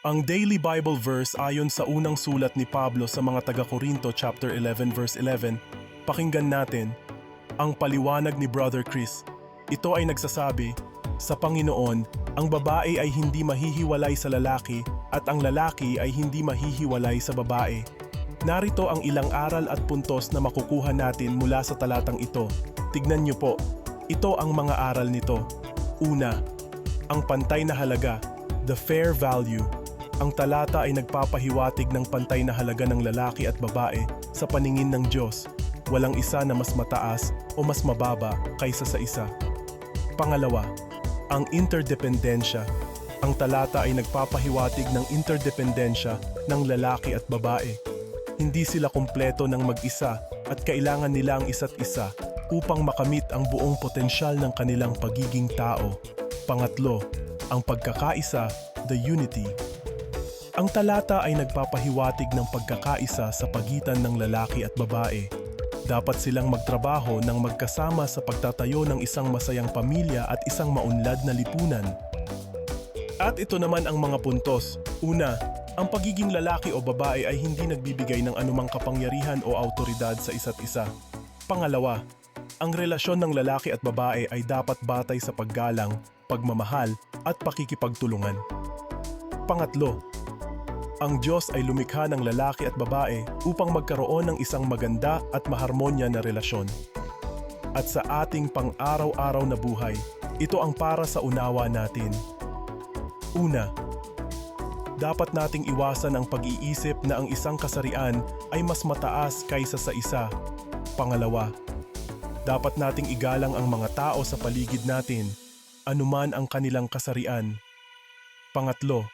Ang Daily Bible Verse ayon sa unang sulat ni Pablo sa mga taga-Korinto chapter 11 verse 11, pakinggan natin, ang paliwanag ni Brother Chris. Ito ay nagsasabi, sa Panginoon, ang babae ay hindi mahihiwalay sa lalaki at ang lalaki ay hindi mahihiwalay sa babae. Narito ang ilang aral at puntos na makukuha natin mula sa talatang ito. Tignan niyo po, ito ang mga aral nito. Una, ang pantay na halaga, the fair value. Ang talata ay nagpapahiwatig ng pantay na halaga ng lalaki at babae sa paningin ng Diyos. Walang isa na mas mataas o mas mababa kaysa sa isa. Pangalawa, ang interdependensya. Ang talata ay nagpapahiwatig ng interdependensya ng lalaki at babae. Hindi sila kumpleto ng mag-isa at kailangan nila ang isa't isa upang makamit ang buong potensyal ng kanilang pagiging tao. Pangatlo, ang pagkakaisa, the unity. Ang talata ay nagpapahiwatig ng pagkakaisa sa pagitan ng lalaki at babae. Dapat silang magtrabaho ng magkasama sa pagtatayo ng isang masayang pamilya at isang maunlad na lipunan. At ito naman ang mga puntos. Una, ang pagiging lalaki o babae ay hindi nagbibigay ng anumang kapangyarihan o autoridad sa isa't isa. Pangalawa, ang relasyon ng lalaki at babae ay dapat batay sa paggalang, pagmamahal at pakikipagtulungan. Pangatlo, ang Diyos ay lumikha ng lalaki at babae upang magkaroon ng isang maganda at maharmonya na relasyon. At sa ating pang-araw-araw na buhay, ito ang para sa unawa natin. Una, dapat nating iwasan ang pag-iisip na ang isang kasarian ay mas mataas kaysa sa isa. Pangalawa, dapat nating igalang ang mga tao sa paligid natin, anuman ang kanilang kasarian. Pangatlo,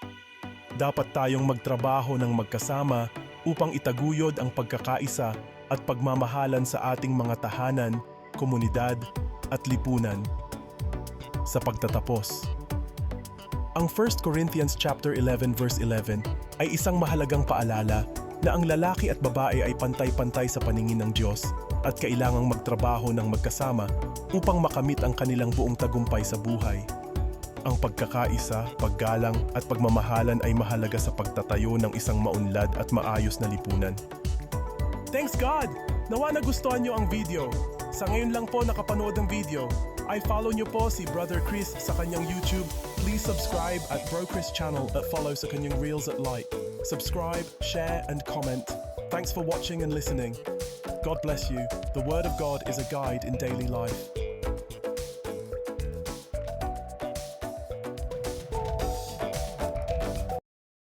dapat tayong magtrabaho ng magkasama upang itaguyod ang pagkakaisa at pagmamahalan sa ating mga tahanan, komunidad at lipunan. Sa pagtatapos, ang 1 Corinthians chapter 11 verse 11 ay isang mahalagang paalala na ang lalaki at babae ay pantay-pantay sa paningin ng Diyos at kailangang magtrabaho ng magkasama upang makamit ang kanilang buong tagumpay sa buhay. Ang pagkakaisa, paggalang at pagmamahalan ay mahalaga sa pagtatayo ng isang maunlad at maayos na lipunan. Thanks God! Nawa nagustuhan niyo ang video. Sa ngayon lang po nakapanood ng video. I follow niyo po si Brother Chris sa kanyang YouTube. Please subscribe at Bro Chris channel at follow sa kanyang Reels at Like. Subscribe, share and comment. Thanks for watching and listening. God bless you. The Word of God is a guide in daily life.